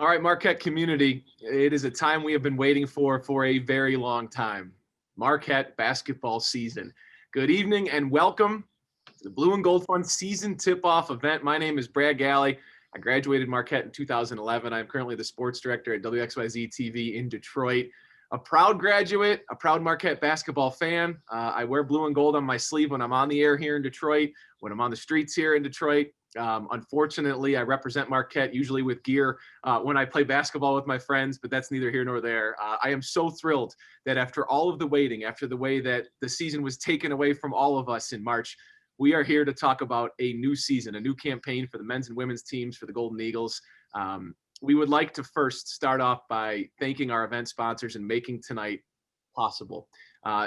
All right, Marquette community, it is a time we have been waiting for a very long time. Marquette basketball season. Good evening and welcome to the Blue and Gold Fund season tip-off event. My name is Brad Galli. I graduated Marquette in 2011. I'm currently the sports director at WXYZ TV in Detroit. A proud graduate, a proud Marquette basketball fan. I wear blue and gold on my sleeve when I'm on the air here in Detroit, when I'm on the streets here in Detroit. Unfortunately, I represent Marquette usually with gear when I play basketball with my friends, but that's neither here nor there. I am so thrilled that after all of the waiting, after the way that the season was taken away from all of us in March, we are here to talk about a new season, a new campaign for the men's and women's teams for the Golden Eagles. We would like to first start off by thanking our event sponsors and making tonight possible.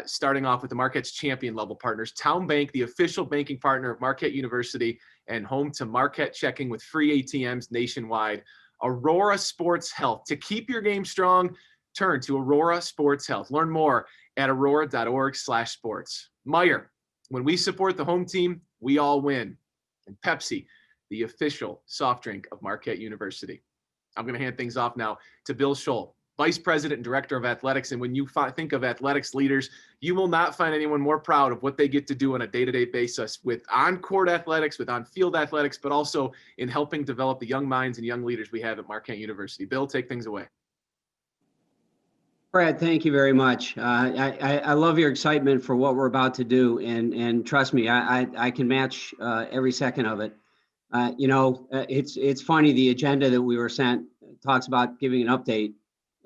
Starting off with the Marquette's champion level partners, Town Bank, the official banking partner of Marquette University and home to Marquette checking with free ATMs nationwide. Aurora Sports Health. To keep your game strong, turn to Aurora Sports Health. Learn more at aurora.org/sports. Meijer, when we support the home team, we all win. And Pepsi, the official soft drink of Marquette University. I'm going to hand things off now to Bill Schull, Vice President and Director of Athletics. And when you think of athletics leaders, you will not find anyone more proud of what they get to do on a day-to-day basis with on-court athletics, with on-field athletics, but also in helping develop the young minds and young leaders we have at Marquette University. Bill, take things away. Brad, thank you very much. I love your excitement for what we're about to do, and trust me, I can match every second of it. It's funny, the agenda that we were sent talks about giving an update,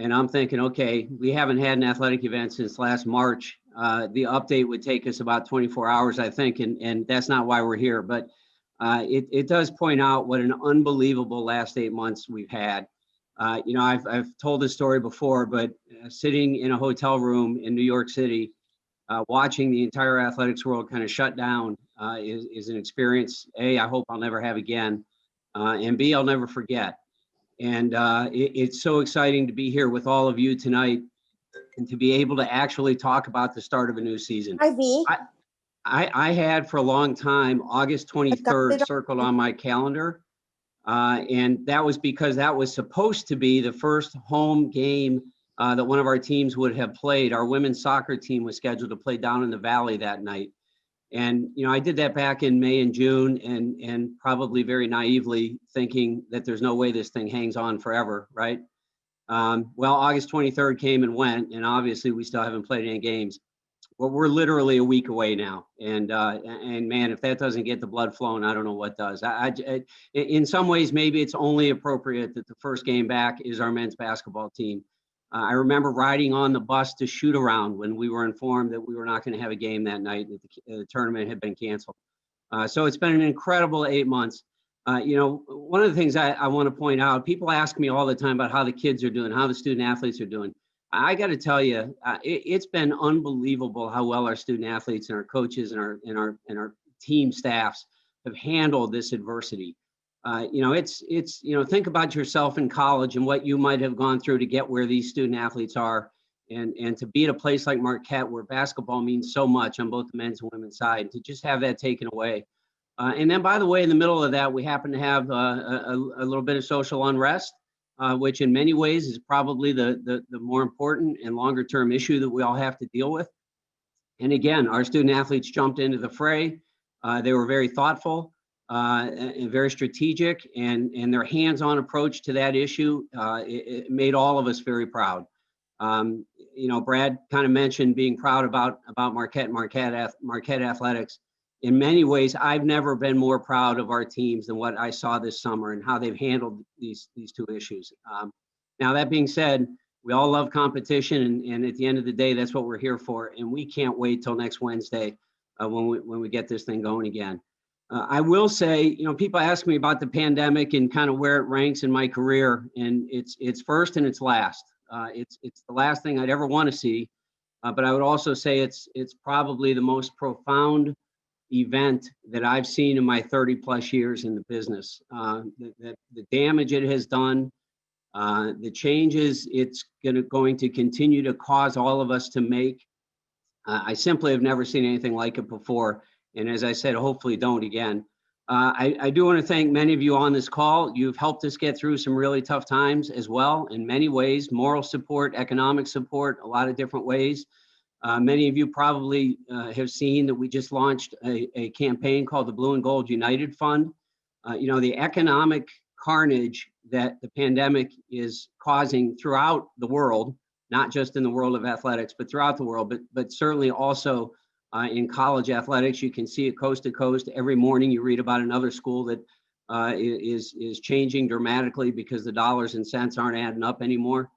and I'm thinking, okay, we haven't had an athletic event since last March. The update would take us about 24 hours, I think, and that's not why we're here. But it does point out what an unbelievable last 8 months we've had. I've told this story before, but sitting in a hotel room in New York City, watching the entire athletics world kind of shut down is an experience, A, I hope I'll never have again, and B, I'll never forget. And it's so exciting to be here with all of you tonight and to be able to actually talk about the start of a new season. I had for a long time August 23rd circled on my calendar. And that was because that was supposed to be the first home game that one of our teams would have played. Our women's soccer team was scheduled to play down in the Valley that night. And, I did that back in May and June and probably very naively thinking that there's no way this thing hangs on forever, right? Well, August 23rd came and went, and obviously we still haven't played any games. Well, we're literally a week away now. And man, if that doesn't get the blood flowing, I don't know what does. In some ways, maybe it's only appropriate that the first game back is our men's basketball team. I remember riding on the bus to shoot around when we were informed that we were not going to have a game that night, that the tournament had been canceled. So it's been an incredible 8 months. One of the things I want to point out, people ask me all the time about how the kids are doing, how the student athletes are doing. I got to tell you, it's been unbelievable how well our student athletes and our coaches and our team staffs have handled this adversity. Think about yourself in college and what you might have gone through to get where these student athletes are, and to be at a place like Marquette where basketball means so much on both the men's and women's side, to just have that taken away. And then, by the way, in the middle of that, we happen to have a little bit of social unrest. Which in many ways is probably the more important and longer term issue that we all have to deal with. And again, our student athletes jumped into the fray. They were very thoughtful and very strategic, and their hands-on approach to that issue, it made all of us very proud. Brad kind of mentioned being proud about Marquette athletics. In many ways, I've never been more proud of our teams than what I saw this summer and how they've handled these two issues. Now, that being said, we all love competition, and at the end of the day, that's what we're here for. And we can't wait till next Wednesday when we get this thing going again. I will say, people ask me about the pandemic and kind of where it ranks in my career, and it's first and it's last. It's the last thing I'd ever want to see, but I would also say it's probably the most profound event that I've seen in my 30 plus years in the business. The damage it has done, the changes it's going to continue to cause all of us to make. I simply have never seen anything like it before. And as I said, hopefully don't again. I do want to thank many of you on this call. You've helped us get through some really tough times as well in many ways, moral support, economic support, a lot of different ways. Many of you probably have seen that we just launched a campaign called the Blue and Gold United Fund. The economic carnage that the pandemic is causing throughout the world, not just in the world of athletics, but throughout the world, but certainly also in college athletics. You can see it coast to coast. Every morning you read about another school that is changing dramatically because the dollars and cents aren't adding up anymore.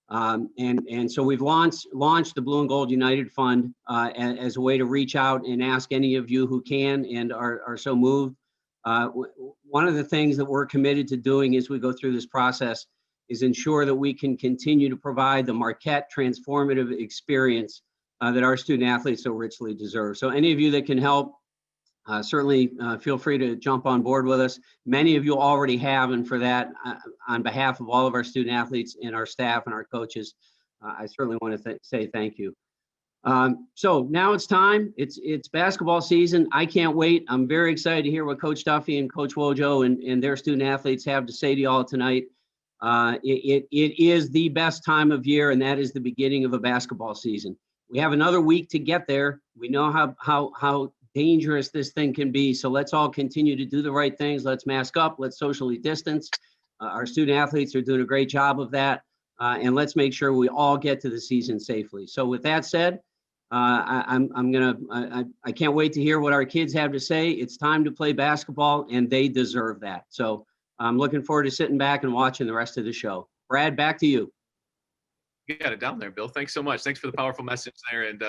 And so we've launched the Blue and Gold United Fund as a way to reach out and ask any of you who can and are so moved. One of the things that we're committed to doing as we go through this process is ensure that we can continue to provide the Marquette transformative experience that our student athletes so richly deserve. So any of you that can help, certainly feel free to jump on board with us. Many of you already have, and for that, on behalf of all of our student athletes and our staff and our coaches, I certainly want to say thank you. So now it's time. It's basketball season. I can't wait. I'm very excited to hear what Coach Duffy and Coach Wojo and their student athletes have to say to you all tonight. It is the best time of year, and that is the beginning of a basketball season. We have another week to get there. We know how dangerous this thing can be. So let's all continue to do the right things. Let's mask up. Let's socially distance. Our student athletes are doing a great job of that. And let's make sure we all get to the season safely. So with that said, I can't wait to hear what our kids have to say. It's time to play basketball, and they deserve that. So I'm looking forward to sitting back and watching the rest of the show. Brad, back to you. You got it down there, Bill. Thanks so much. Thanks for the powerful message there and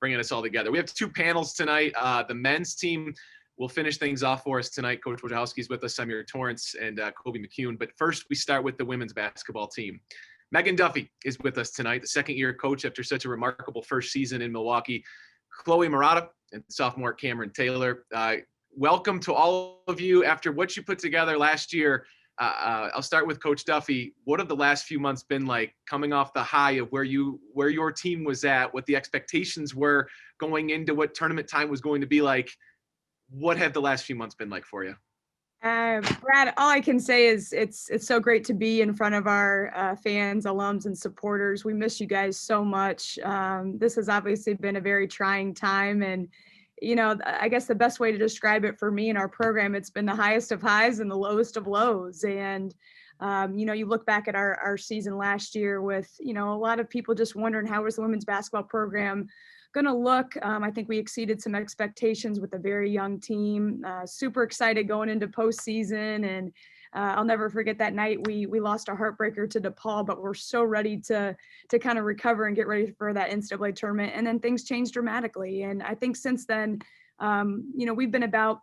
bringing us all together. We have two panels tonight. The men's team will finish things off for us tonight. Coach Wojciechowski is with us, Symir, Torrence, and Koby McEwen. But first, we start with the women's basketball team. Megan Duffy is with us tonight, the second-year coach after such a remarkable first season in Milwaukee. Chloe Marotta and sophomore Camryn Taylor. Welcome to all of you. After what you put together last year, I'll start with Coach Duffy. What have the last few months been like, coming off the high of where your team was at, what the expectations were going into what tournament time was going to be like? What have the last few months been like for you? Brad, all I can say is it's so great to be in front of our fans, alums, and supporters. We miss you guys so much. This has obviously been a very trying time, and I guess the best way to describe it for me and our program, it's been the highest of highs and the lowest of lows. And you look back at our season last year with a lot of people just wondering how was the women's basketball program going to look. I think we exceeded some expectations with a very young team. Super excited going into postseason, and I'll never forget that night we lost a heartbreaker to DePaul, but we're so ready to kind of recover and get ready for that NCAA tournament. And then things changed dramatically. And I think since then, we've been about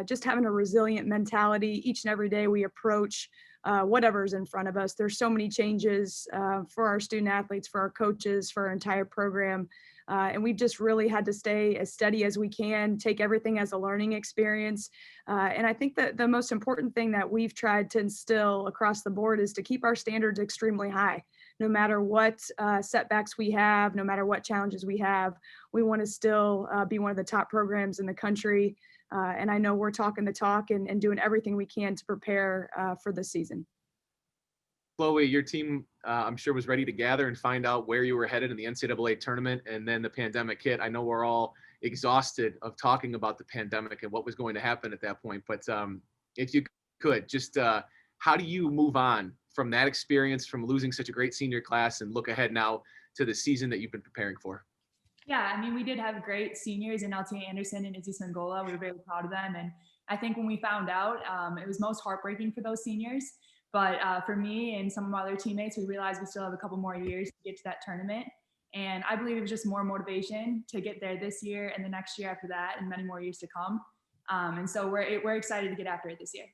just having a resilient mentality. Each and every day we approach whatever's in front of us. There's so many changes for our student athletes, for our coaches, for our entire program. And we've just really had to stay as steady as we can, take everything as a learning experience. And I think that the most important thing that we've tried to instill across the board is to keep our standards extremely high. No matter what setbacks we have, no matter what challenges we have, we want to still be one of the top programs in the country. And I know we're talking the talk and doing everything we can to prepare for this season. Chloe, your team, I'm sure, was ready to gather and find out where you were headed in the NCAA tournament, and then the pandemic hit. I know we're all exhausted of talking about the pandemic and what was going to happen at that point. But if you could, just how do you move on from that experience, from losing such a great senior class, and look ahead now to the season that you've been preparing for? Yeah, I mean, we did have great seniors in Altia Anderson and Izzy Sangola. We were very proud of them. And I think when we found out, it was most heartbreaking for those seniors. But for me and some of my other teammates, we realized we still have a couple more years to get to that tournament. And I believe it was just more motivation to get there this year and the next year after that and many more years to come. And so we're excited to get after it this year.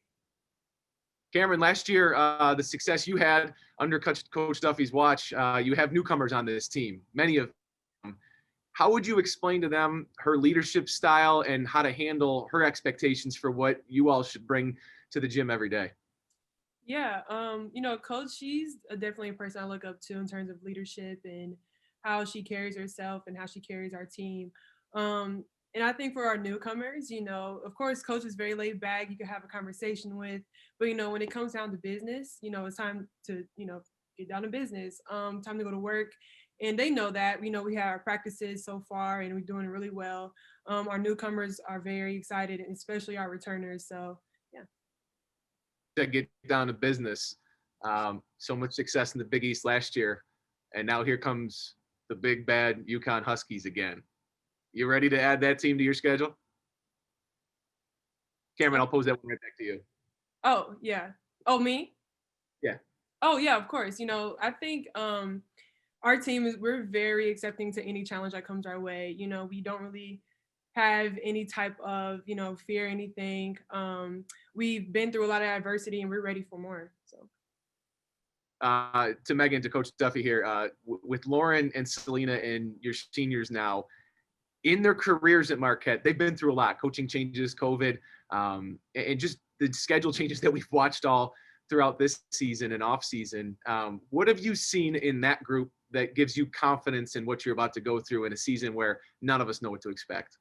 Camryn, last year, the success you had under Coach Duffy's watch, you have newcomers on this team, many of them. How would you explain to them her leadership style and how to handle her expectations for what you all should bring to the gym every day? Yeah, Coach, she's definitely a person I look up to in terms of leadership and how she carries herself and how she carries our team. And I think for our newcomers, of course, coach is very laid back. You can have a conversation with, but when it comes down to business, it's time to, get down to business, time to go to work. And they know that, we have our practices so far and we're doing really well. Our newcomers are very excited, and especially our returners. So, yeah. To get down to business. So much success in the Big East last year. And now here comes the big bad UConn Huskies again. You ready to add that team to your schedule? Camryn, I'll pose that one right back to you. Oh, yeah. Oh, me? Yeah. Oh, yeah, of course. I think our team we're very accepting to any challenge that comes our way. We don't really have any type of, fear, anything. We've been through a lot of adversity and we're ready for more. So. To Megan, to Coach Duffy here, with Lauren and Selena and your seniors now, in their careers at Marquette, they've been through a lot, coaching changes, COVID, and just the schedule changes that we've watched all throughout this season and off season. What have you seen in that group that gives you confidence in what you're about to go through in a season where none of us know what to expect?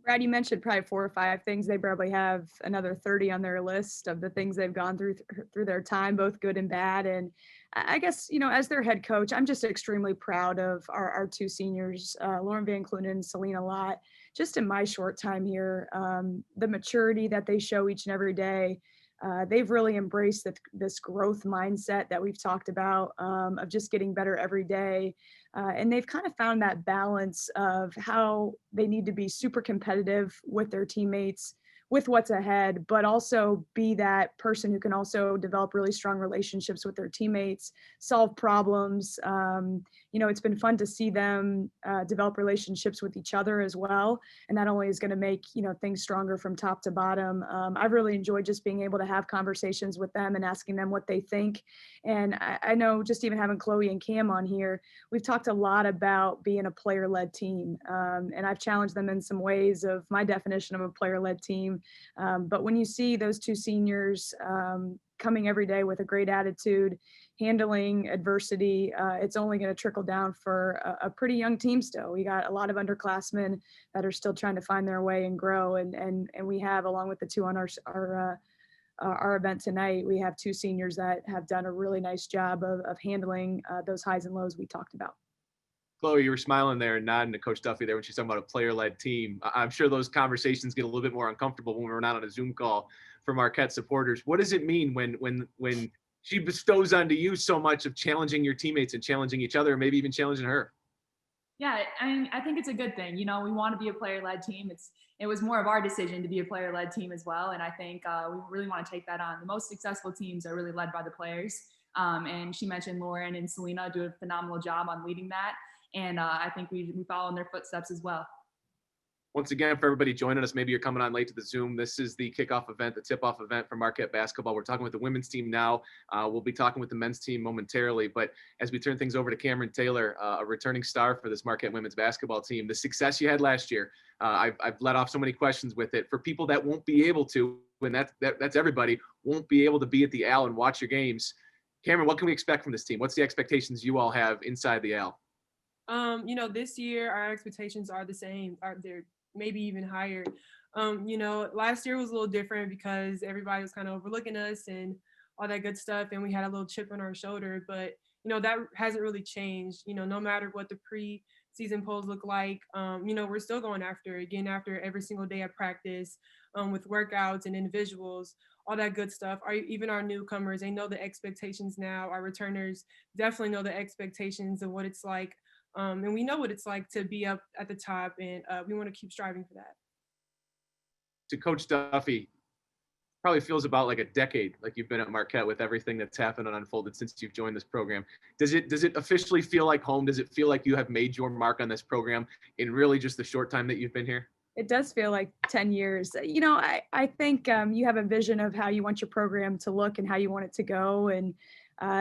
Brad, you mentioned probably 4 or 5 things. They probably have another 30 on their list of the things they've gone through their time, both good and bad. And I guess, as their head coach, I'm just extremely proud of our 2 seniors, Lauren Van Clunen and Selena Lott. Just in my short time here, the maturity that they show each and every day, they've really embraced this growth mindset that we've talked about, of just getting better every day. And they've kind of found that balance of how they need to be super competitive with their teammates, with what's ahead, but also be that person who can also develop really strong relationships with their teammates, solve problems. It's been fun to see them develop relationships with each other as well. And that only is going to make, things stronger from top to bottom. I've really enjoyed just being able to have conversations with them and asking them what they think. And I know just even having Chloe and Cam on here, we've talked a lot about being a player-led team. And I've challenged them in some ways of my definition of a player-led team. But when you see those 2 seniors coming every day with a great attitude, handling adversity, it's only going to trickle down for a pretty young team still. We got a lot of underclassmen that are still trying to find their way and grow. And we have, along with the 2 on our event tonight, we have 2 seniors that have done a really nice job of handling those highs and lows we talked about. Chloe, you were smiling there and nodding to Coach Duffy there when she's talking about a player-led team. I'm sure those conversations get a little bit more uncomfortable when we're not on a Zoom call for Marquette supporters. What does it mean when she bestows onto you so much of challenging your teammates and challenging each other, and maybe even challenging her? Yeah, I think it's a good thing. We want to be a player-led team. It was more of our decision to be a player-led team as well, and I think we really want to take that on. The most successful teams are really led by the players, and she mentioned Lauren and Selena do a phenomenal job on leading that. And I think we follow in their footsteps as well. Once again, for everybody joining us, maybe you're coming on late to the Zoom. This is the kickoff event, the tip-off event for Marquette basketball. We're talking with the women's team now. We'll be talking with the men's team momentarily. But as we turn things over to Camryn Taylor, a returning star for this Marquette women's basketball team, the success you had last year, I've let off so many questions with it. For people that won't be able to, and that's everybody, won't be able to be at the Al and watch your games. Camryn, what can we expect from this team? What's the expectations you all have inside the Al? This year our expectations are the same. They're maybe even higher. Last year was a little different because everybody was kind of overlooking us and all that good stuff, and we had a little chip on our shoulder. But that hasn't really changed. No matter what the preseason polls look like, we're still going after it, getting after it every single day at practice, with workouts and individuals, all that good stuff. Even our newcomers, they know the expectations now. Our returners definitely know the expectations of what it's like. And we know what it's like to be up at the top, and we want to keep striving for that. To Coach Duffy, probably feels about like a decade like you've been at Marquette with everything that's happened and unfolded since you've joined this program. Does it officially feel like home? Does it feel like you have made your mark on this program in really just the short time that you've been here? It does feel like 10 years. I think you have a vision of how you want your program to look and how you want it to go. And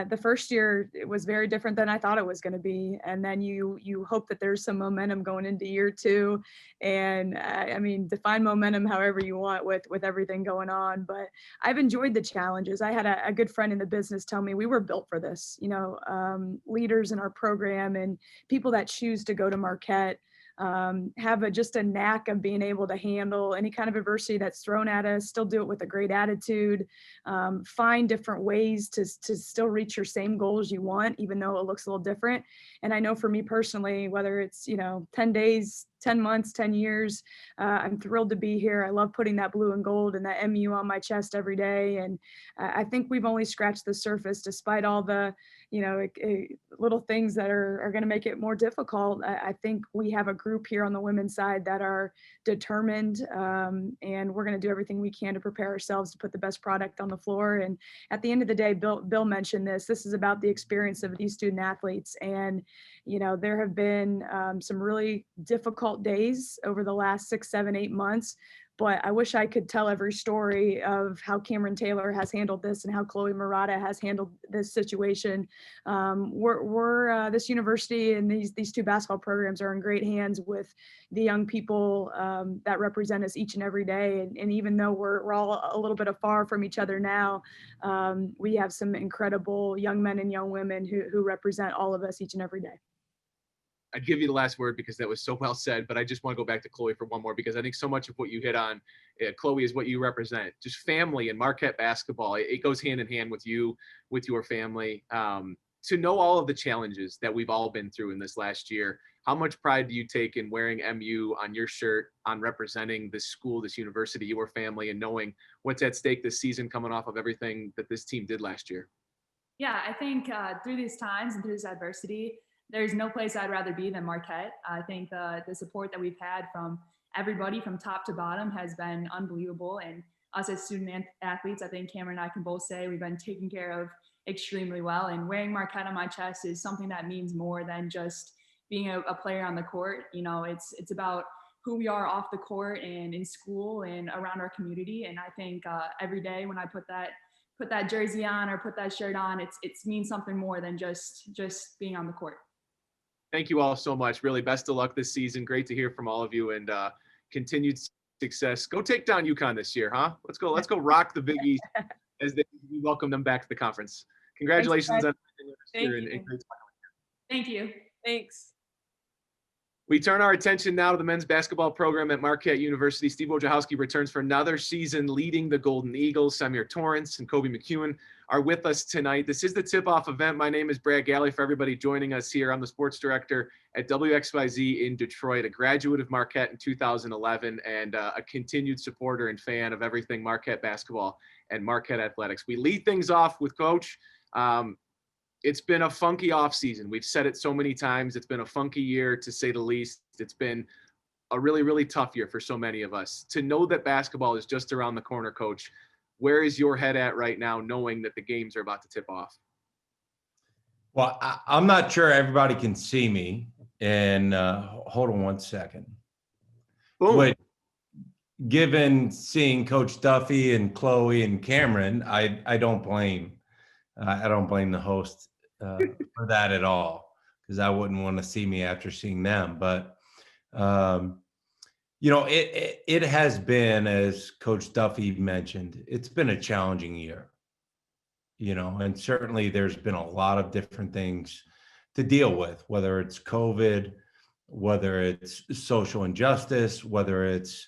the first year, it was very different than I thought it was going to be. And then you hope that there's some momentum going into year 2. And define momentum however you want with everything going on. But I've enjoyed the challenges. I had a good friend in the business tell me we were built for this, leaders in our program and people that choose to go to Marquette. have just a knack of being able to handle any kind of adversity that's thrown at us, still do it with a great attitude, find different ways to still reach your same goals you want, even though it looks a little different. And I know for me personally, whether it's, 10 days, 10 months, 10 years, I'm thrilled to be here. I love putting that blue and gold and that MU on my chest every day. And I think we've only scratched the surface despite all the, little things that are going to make it more difficult. I think we have a group here on the women's side that are determined, and we're going to do everything we can to prepare ourselves to put the best product on the floor. And at the end of the day, Bill mentioned this is about the experience of these student athletes. And, there have been some really difficult days over the last 6, 7, 8 months. But I wish I could tell every story of how Camryn Taylor has handled this and how Koby Marotta has handled this situation. We're this university and these two basketball programs are in great hands with the young people that represent us each and every day. And even though we're all a little bit afar from each other now, we have some incredible young men and young women who represent all of us each and every day. I'd give you the last word because that was so well said, but I just want to go back to Chloe for one more because I think so much of what you hit on, Chloe, is what you represent. Just family and Marquette basketball. It goes hand in hand with you, with your family. To know all of the challenges that we've all been through in this last year, how much pride do you take in wearing MU on your shirt, on representing this school, this university, your family, and knowing what's at stake this season coming off of everything that this team did last year? Yeah, I think through these times and through this adversity, there's no place I'd rather be than Marquette. I think the support that we've had from everybody from top to bottom has been unbelievable. And us as student athletes, I think Camryn and I can both say we've been taken care of extremely well. And wearing Marquette on my chest is something that means more than just being a player on the court. It's about who we are off the court and in school and around our community. And I think every day when I put that jersey on or put that shirt on, it means something more than just being on the court. Thank you all so much. Really, best of luck this season. Great to hear from all of you, and continued success. Go take down UConn this year, huh? Let's go rock the Big East as we welcome them back to the conference. Congratulations on everything this year. Thank you. Thanks. We turn our attention now to the men's basketball program at Marquette University. Steve Wojciechowski returns for another season leading the Golden Eagles. Symir, Torrence, and Koby McEwen are with us tonight. This is the tip-off event. My name is Brad Galli. For everybody joining us here, I'm the sports director at WXYZ in Detroit, a graduate of Marquette in 2011, and a continued supporter and fan of everything Marquette basketball and Marquette athletics. We lead things off with Coach. It's been a funky offseason. We've said it so many times. It's been a funky year, to say the least. It's been a really, really tough year for so many of us. To know that basketball is just around the corner, Coach, where is your head at right now, knowing that the games are about to tip off? Well, I'm not sure everybody can see me. And hold on one second. Boom. But given seeing Coach Duffy and Chloe and Camryn, I don't blame the host for that at all, because I wouldn't want to see me after seeing them. But it has been, as Coach Duffy mentioned, it's been a challenging year. And certainly there's been a lot of different things to deal with, whether it's COVID, whether it's social injustice, whether it's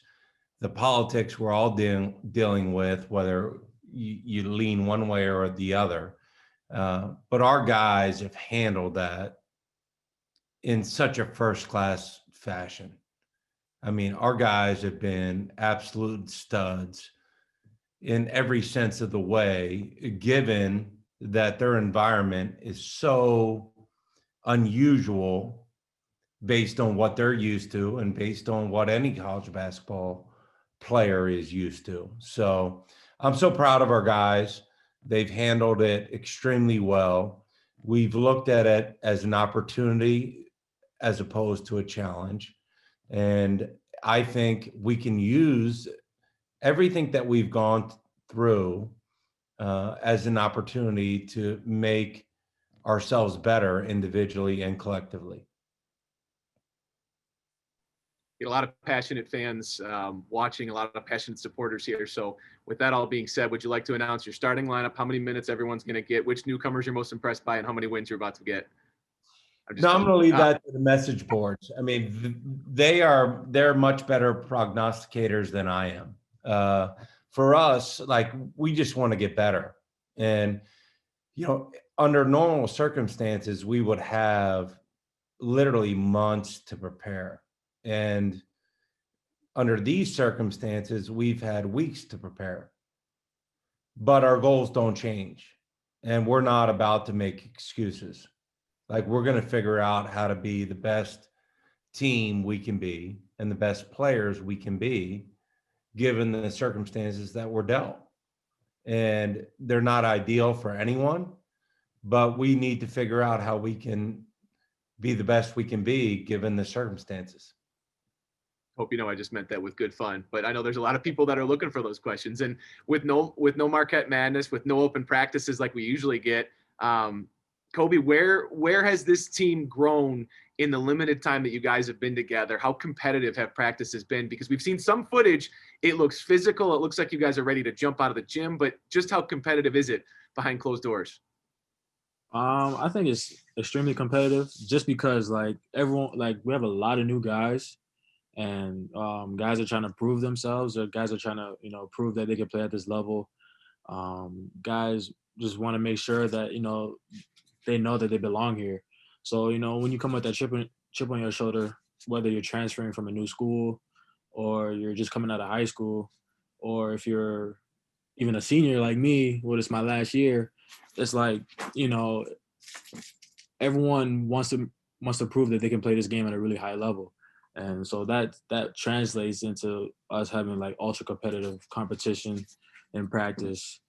the politics we're all dealing with, whether you lean one way or the other. But our guys have handled that in such a first-class fashion. I mean, our guys have been absolute studs in every sense of the way, given that their environment is so unusual based on what they're used to and based on what any college basketball player is used to. So I'm so proud of our guys. They've handled it extremely well. We've looked at it as an opportunity as opposed to a challenge. And I think we can use everything that we've gone through as an opportunity to make ourselves better individually and collectively. A lot of passionate fans watching, a lot of passionate supporters here. So with that all being said, would you like to announce your starting lineup, how many minutes everyone's going to get, which newcomers you're most impressed by, and how many wins you're about to get? just No, I'm kidding. going to leave that to the message boards. I mean, they're much better prognosticators than I am. For us, like, we just want to get better. And, under normal circumstances, we would have literally months to prepare. And under these circumstances, we've had weeks to prepare. But our goals don't change. And we're not about to make excuses. Like, we're going to figure out how to be the best team we can be and the best players we can be, given the circumstances that we're dealt. And they're not ideal for anyone, but we need to figure out how we can be the best we can be given the circumstances. Hope you know I just meant that with good fun, but I know there's a lot of people that are looking for those questions. And with no Marquette Madness, with no open practices like we usually get, Koby, where has this team grown in the limited time that you guys have been together? How competitive have practices been? Because we've seen some footage. It looks physical. It looks like you guys are ready to jump out of the gym, but just how competitive is it behind closed doors? I think it's extremely competitive just because like everyone, like we have a lot of new guys and guys are trying to prove themselves or guys are trying to, prove that they can play at this level. Guys just want to make sure that, they know that they belong here. So, when you come with that chip on your shoulder, whether you're transferring from a new school or you're just coming out of high school, or if you're even a senior like me, it's my last year, it's like, everyone wants to prove that they can play this game at a really high level. And so that translates into us having like ultra competitive competition in practice,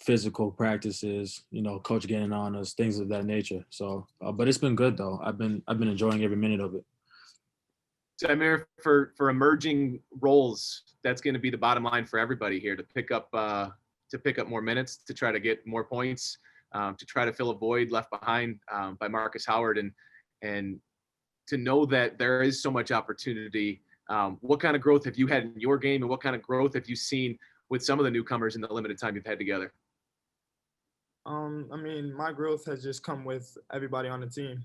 physical practices, coach getting on us, things of that nature. So, but it's been good though. I've been enjoying every minute of it. Symir, for emerging roles, that's going to be the bottom line for everybody here to pick up more minutes, to try to get more points, to try to fill a void left behind by Marcus Howard, and to know that there is so much opportunity. What kind of growth have you had in your game, and what kind of growth have you seen with some of the newcomers in the limited time you've had together? I mean, my growth has just come with everybody on the team.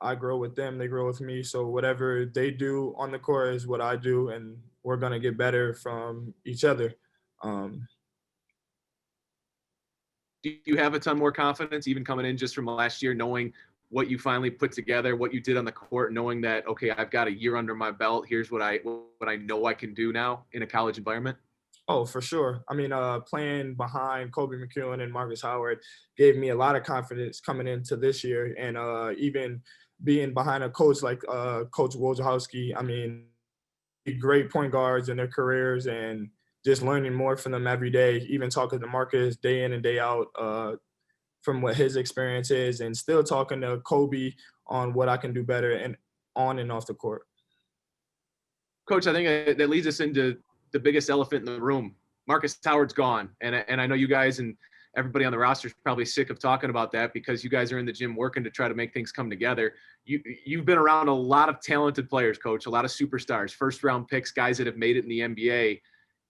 I grow with them, they grow with me. So whatever they do on the court is what I do, and we're going to get better from each other. Do you have a ton more confidence even coming in just from last year, knowing what you finally put together, what you did on the court, knowing that, okay, I've got a year under my belt. Here's what I know I can do now in a college environment? Oh, for sure. I mean, playing behind Koby McEwen and Marcus Howard gave me a lot of confidence coming into this year. And even being behind a coach like Coach Wojciechowski, I mean, great point guards in their careers, and just learning more from them every day, even talking to Marcus day in and day out from what his experience is, and still talking to Koby on what I can do better and on and off the court. Coach, I think that leads us into the biggest elephant in the room. Marcus Howard's gone. And I know you guys and everybody on the roster is probably sick of talking about that, because you guys are in the gym working to try to make things come together. You've been around a lot of talented players, Coach, a lot of superstars, first-round picks, guys that have made it in the NBA.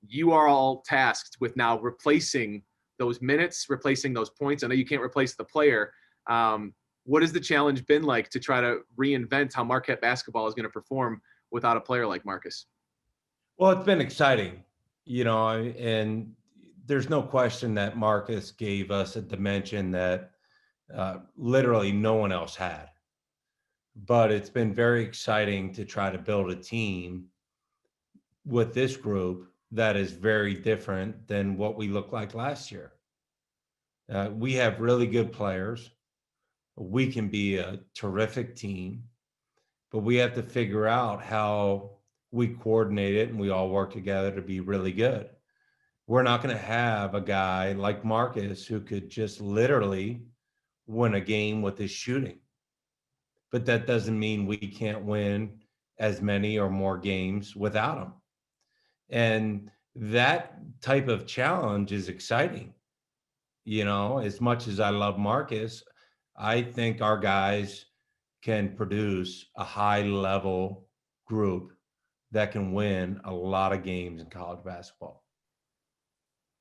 You are all tasked with now replacing those minutes, replacing those points. I know you can't replace the player. What has the challenge been like to try to reinvent how Marquette basketball is going to perform without a player like Marcus? Well, it's been exciting, and there's no question that Marcus gave us a dimension that literally no one else had. But it's been very exciting to try to build a team with this group that is very different than what we looked like last year. We have really good players. We can be a terrific team, but we have to figure out how we coordinate it and we all work together to be really good. We're not going to have a guy like Marcus who could just literally win a game with his shooting. But that doesn't mean we can't win as many or more games without him. And that type of challenge is exciting. As much as I love Marcus, I think our guys can produce a high level group that can win a lot of games in college basketball.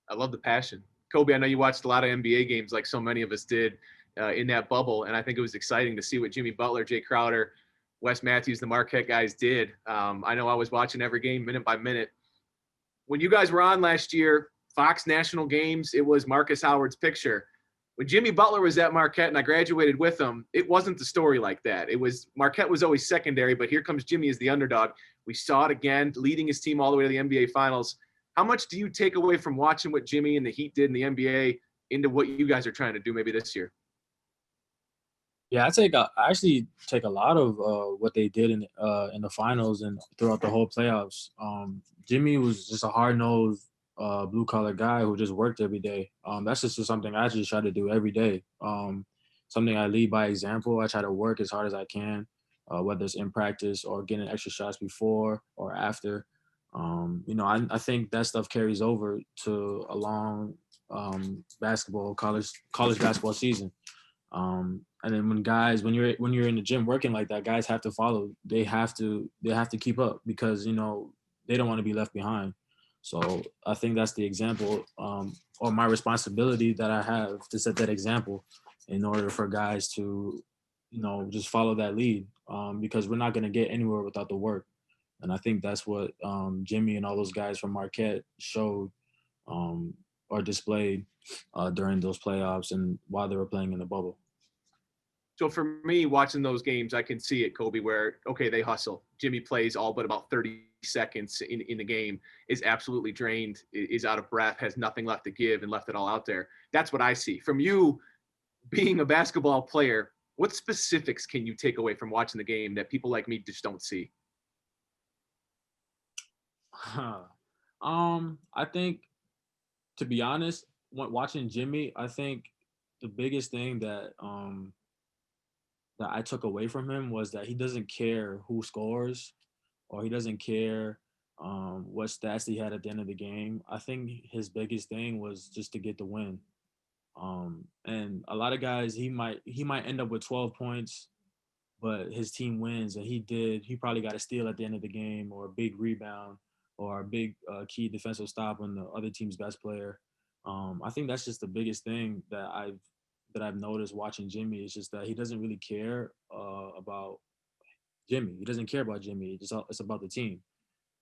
I love the passion. Koby, I know you watched a lot of NBA games like so many of us did. in that bubble. And I think it was exciting to see what Jimmy Butler, Jay Crowder, Wes Matthews, the Marquette guys did. I know I was watching every game minute by minute. When you guys were on last year, Fox National Games, it was Marcus Howard's picture. When Jimmy Butler was at Marquette and I graduated with him, it wasn't the story like that. It was Marquette was always secondary, but here comes Jimmy as the underdog. We saw it again, leading his team all the way to the NBA Finals. How much do you take away from watching what Jimmy and the Heat did in the NBA into what you guys are trying to do maybe this year? Yeah, I actually take a lot of what they did in the finals and throughout the whole playoffs. Jimmy was just a hard-nosed blue collar guy who just worked every day. That's just something I just try to do every day. Something I lead by example. I try to work as hard as I can, whether it's in practice or getting extra shots before or after. I think that stuff carries over to a long college basketball season. And then when you're in the gym working like that, guys have to follow. They have to keep up because they don't want to be left behind. So I think that's the example or my responsibility that I have to set that example in order for guys to just follow that lead because we're not going to get anywhere without the work. And I think that's what Jimmy and all those guys from Marquette showed or displayed during those playoffs and while they were playing in the bubble. So for me, watching those games, I can see it, Koby, where, okay, they hustle. Jimmy plays all but about 30 seconds in the game, is absolutely drained, is out of breath, has nothing left to give, and left it all out there. That's what I see. From you being a basketball player, what specifics can you take away from watching the game that people like me just don't see? I think, to be honest, watching Jimmy, I think the biggest thing that I took away from him was that he doesn't care who scores or he doesn't care what stats he had at the end of the game. I think his biggest thing was just to get the win. And a lot of guys, he might end up with 12 points, but his team wins, and he probably got a steal at the end of the game or a big rebound or a big key defensive stop on the other team's best player. I think that's just the biggest thing that I've noticed watching Jimmy is just that he doesn't really care about Jimmy. He doesn't care about Jimmy. It's about the team,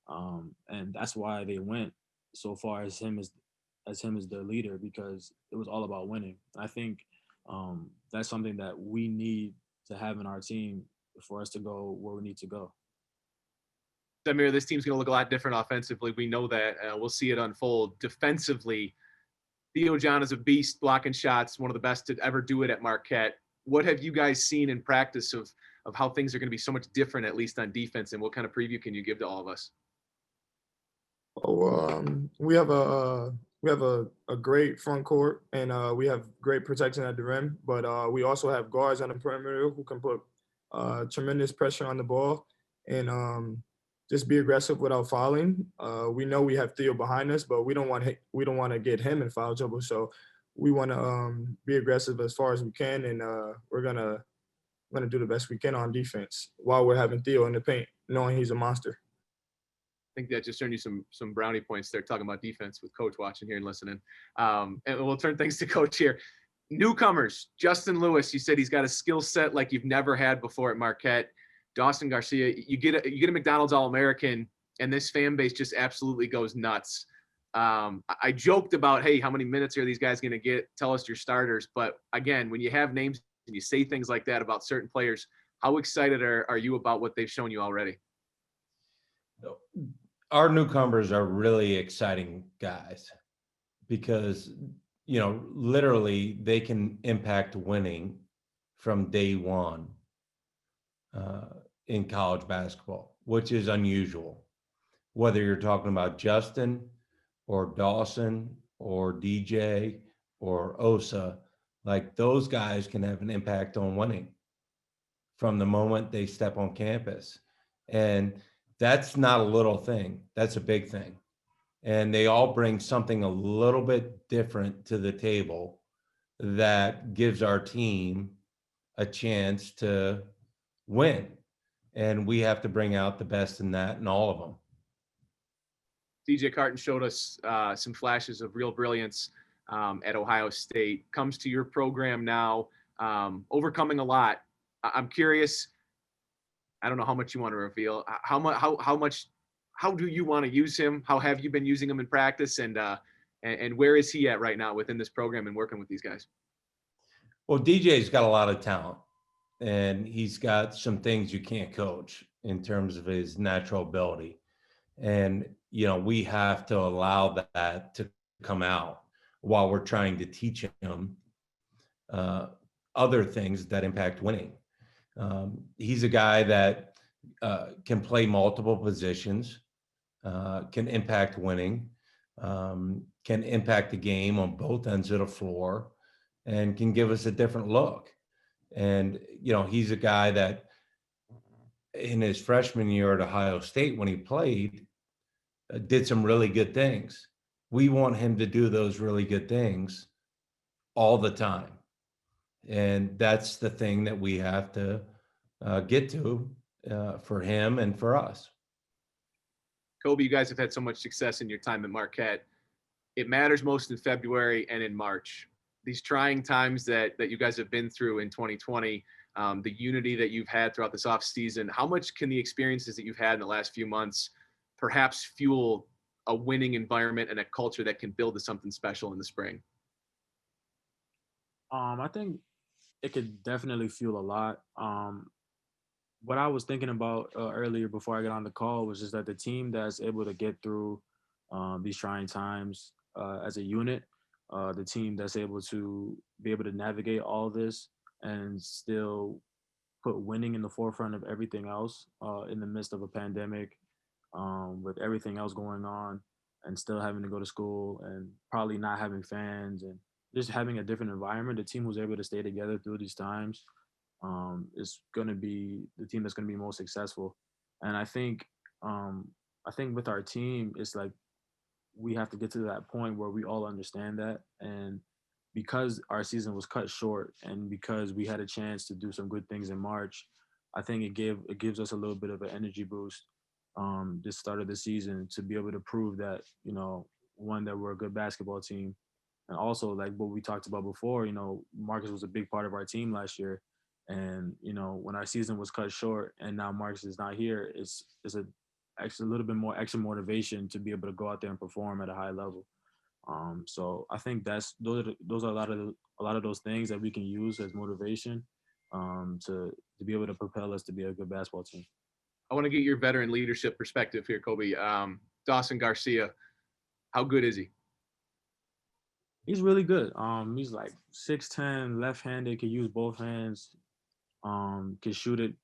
and that's why they went so far as him as their leader because it was all about winning. I think that's something that we need to have in our team for us to go where we need to go. Symir, this team's going to look a lot different offensively. We know that. We'll see it unfold. Defensively, Theo John is a beast blocking shots, one of the best to ever do it at Marquette. What have you guys seen in practice of how things are going to be so much different, at least on defense, and what kind of preview can you give to all of us? We have a great front court and we have great protection at the rim, but we also have guards on the perimeter who can put tremendous pressure on the ball and just be aggressive without fouling. We know we have Theo behind us, but we don't want to get him in foul trouble. So we want to be aggressive as far as we can, and we're gonna do the best we can on defense while we're having Theo in the paint, knowing he's a monster. I think that just earned you some brownie points there talking about defense with Coach watching here and listening. And we'll turn things to Coach here. Newcomers, Justin Lewis, you said he's got a skill set like you've never had before at Marquette. Dawson Garcia, you get a McDonald's All-American, and this fan base just absolutely goes nuts. I joked about, hey, how many minutes are these guys going to get? Tell us your starters. But again, when you have names and you say things like that about certain players, how excited are you about what they've shown you already? Our newcomers are really exciting guys because, literally they can impact winning from day one in college basketball, which is unusual. Whether you're talking about Justin or Dawson or DJ or Osa, like those guys can have an impact on winning from the moment they step on campus. And that's not a little thing. That's a big thing. And they all bring something a little bit different to the table that gives our team a chance to win. And we have to bring out the best in that in all of them. DJ Carton showed us some flashes of real brilliance at Ohio State. Comes to your program now. overcoming a lot. I'm curious. I don't know how much you want to reveal. How do you want to use him? How have you been using him in practice? And where is he at right now within this program and working with these guys? Well, DJ's got a lot of talent, and he's got some things you can't coach in terms of his natural ability. And, we have to allow that to come out while we're trying to teach him other things that impact winning. He's a guy that can play multiple positions, can impact winning, can impact the game on both ends of the floor, and can give us a different look. And, he's a guy that in his freshman year at Ohio State, when he played, did some really good things. We want him to do those really good things all the time. And that's the thing that we have to get to for him and for us. Koby, you guys have had so much success in your time at Marquette. It matters most in February and in March. These trying times that you guys have been through in 2020, the unity that you've had throughout this off season, how much can the experiences that you've had in the last few months perhaps fuel a winning environment and a culture that can build to something special in the spring? I think it could definitely fuel a lot. What I was thinking about earlier before I got on the call was just that the team that's able to get through these trying times as a unit, the team that's able to be able to navigate all this and still put winning in the forefront of everything else in the midst of a pandemic, with everything else going on, and still having to go to school and probably not having fans and just having a different environment. The team who's able to stay together through these times is going to be the team that's going to be most successful. And I think with our team, it's like we have to get to that point where we all understand that. And because our season was cut short and because we had a chance to do some good things in March, I think it gives us a little bit of an energy boost this start of the season to be able to prove that, one, that we're a good basketball team. And also, like what we talked about before, Marcus was a big part of our team last year. And, when our season was cut short and now Marcus is not here, it's actually a little bit more extra motivation to be able to go out there and perform at a high level. So I think those are a lot of those things that we can use as motivation to be able to propel us to be a good basketball team. I want to get your veteran leadership perspective here, Koby. Dawson Garcia, how good is he? He's really good. He's like 6'10", left-handed, can use both hands, can shoot it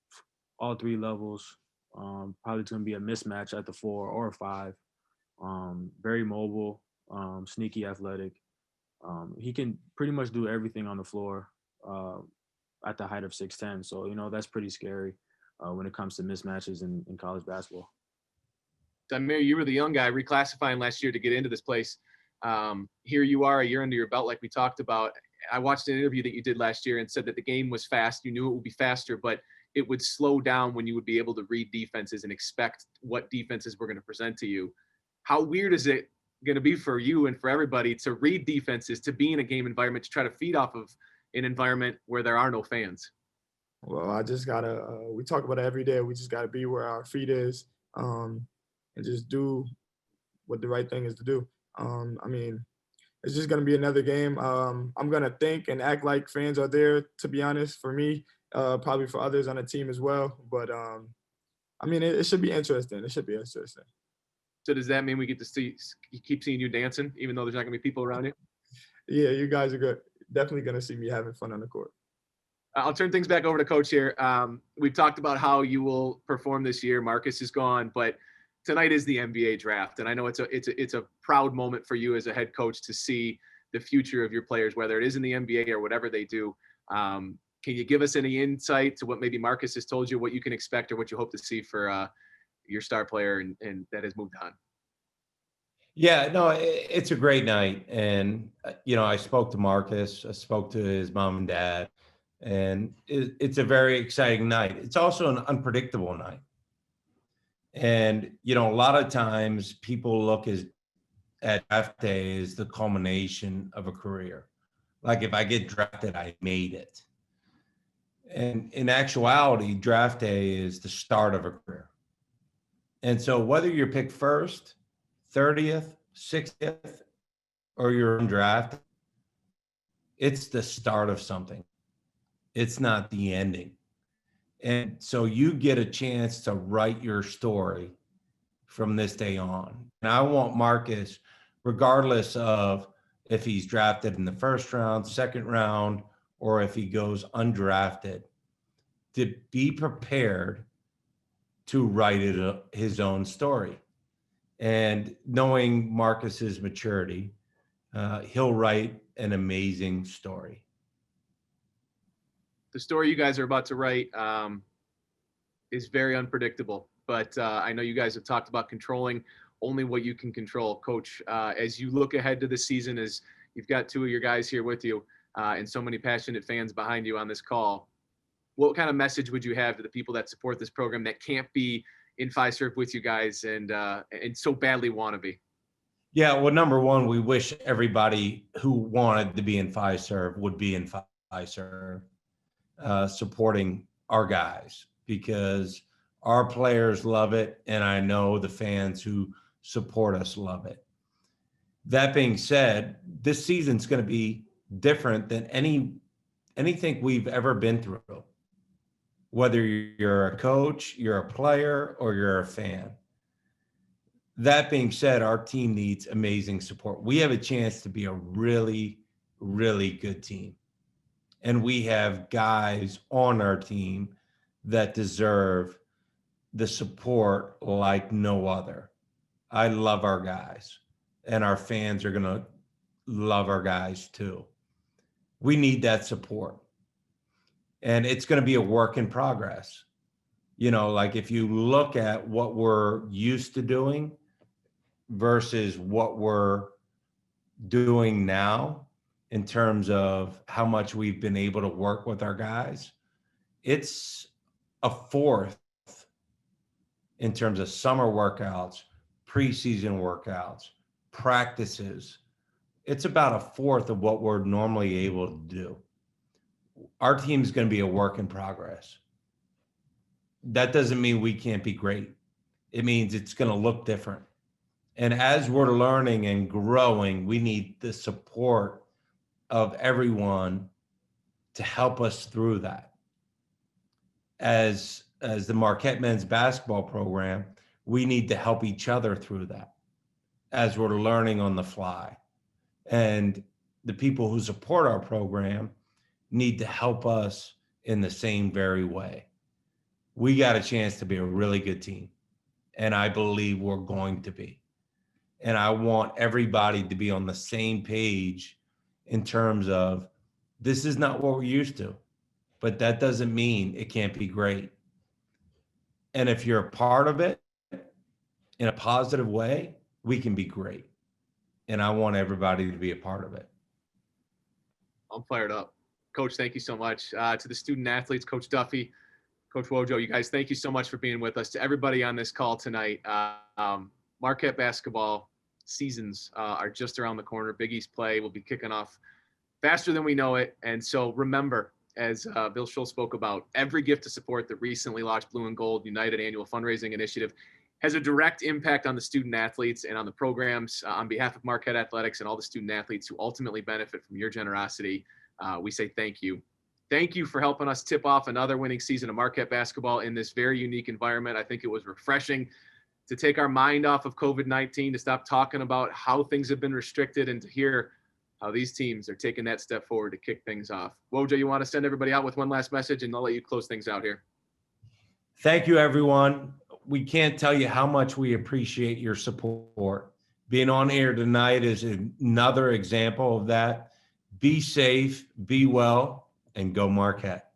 all three levels. Probably going to be a mismatch at the 4 or 5. Very mobile, sneaky athletic. He can pretty much do everything on the floor at the height of 6'10". So, that's pretty scary when it comes to mismatches in college basketball. Symir, you were the young guy reclassifying last year to get into this place. Here you are a year under your belt, like we talked about. I watched an interview that you did last year and said that the game was fast. You knew it would be faster, but it would slow down when you would be able to read defenses and expect what defenses were going to present to you. How weird is it going to be for you and for everybody to read defenses, to be in a game environment, to try to feed off of an environment where there are no fans? Well, I just gotta. We talk about it every day. We just gotta be where our feet is, and just do what the right thing is to do. It's just gonna be another game. I'm gonna think and act like fans are there. To be honest, for me, probably for others on the team as well. But it should be interesting. It should be interesting. So does that mean we get to keep seeing you dancing, even though there's not gonna be people around you? Yeah, you guys are good. Definitely gonna see me having fun on the court. I'll turn things back over to Coach here. We've talked about how you will perform this year. Marcus is gone, but tonight is the NBA draft, and I know it's a proud moment for you as a head coach to see the future of your players, whether it is in the NBA or whatever they do. Can you give us any insight to what maybe Marcus has told you, what you can expect or what you hope to see for your star player and that has moved on? Yeah, no, it's a great night. And, I spoke to Marcus, I spoke to his mom and dad, and it's a very exciting night. It's also an unpredictable night. And, a lot of times people look at draft day as the culmination of a career. Like if I get drafted, I made it. And in actuality, draft day is the start of a career. And so whether you're picked first, 30th, 60th, or you're undrafted, it's the start of something. It's not the ending. And so you get a chance to write your story from this day on. And I want Marcus, regardless of if he's drafted in the first round, second round, or if he goes undrafted, to be prepared to write his own story. And knowing Marcus's maturity, he'll write an amazing story. The story you guys are about to write is very unpredictable, but I know you guys have talked about controlling only what you can control. Coach, as you look ahead to the season, as you've got two of your guys here with you and so many passionate fans behind you on this call, what kind of message would you have to the people that support this program that can't be in Fiserv with you guys and so badly want to be? Yeah, well, number one, we wish everybody who wanted to be in Fiserv would be in Fiserv, supporting our guys, because our players love it, and I know the fans who support us love it. That being said, this season's going to be different than anything we've ever been through. Whether you're a coach, you're a player, or you're a fan. That being said, our team needs amazing support. We have a chance to be a really, really good team. And we have guys on our team that deserve the support like no other. I love our guys, and our fans are going to love our guys too. We need that support. And it's going to be a work in progress. You know, like if you look at what we're used to doing versus what we're doing now in terms of how much we've been able to work with our guys, it's a fourth in terms of summer workouts, preseason workouts, practices. It's about a fourth of what we're normally able to do. Our team's going to be a work in progress. That doesn't mean we can't be great. It means it's going to look different. And as we're learning and growing, we need the support of everyone to help us through that. As the Marquette men's basketball program, we need to help each other through that as we're learning on the fly. And the people who support our program need to help us in the same very way. We got a chance to be a really good team, and I believe we're going to be. And I want everybody to be on the same page in terms of this is not what we're used to, but that doesn't mean it can't be great. And if you're a part of it in a positive way, we can be great. And I want everybody to be a part of it. I'm fired up. Coach, thank you so much. To the student athletes, Coach Duffy, Coach Wojo, you guys, thank you so much for being with us. To everybody on this call tonight, Marquette basketball seasons are just around the corner. Big East play will be kicking off faster than we know it. And so remember, as Bill Schull spoke about, every gift to support the recently launched Blue and Gold United Annual Fundraising Initiative has a direct impact on the student athletes and on the programs. On behalf of Marquette Athletics and all the student athletes who ultimately benefit from your generosity, we say thank you. Thank you for helping us tip off another winning season of Marquette basketball in this very unique environment. I think it was refreshing to take our mind off of COVID-19, to stop talking about how things have been restricted, and to hear how these teams are taking that step forward to kick things off. Wojo, you want to send everybody out with one last message, and I'll let you close things out here. Thank you, everyone. We can't tell you how much we appreciate your support. Being on air tonight is another example of that. Be safe, be well, and go Marquette.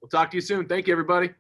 We'll talk to you soon. Thank you, everybody.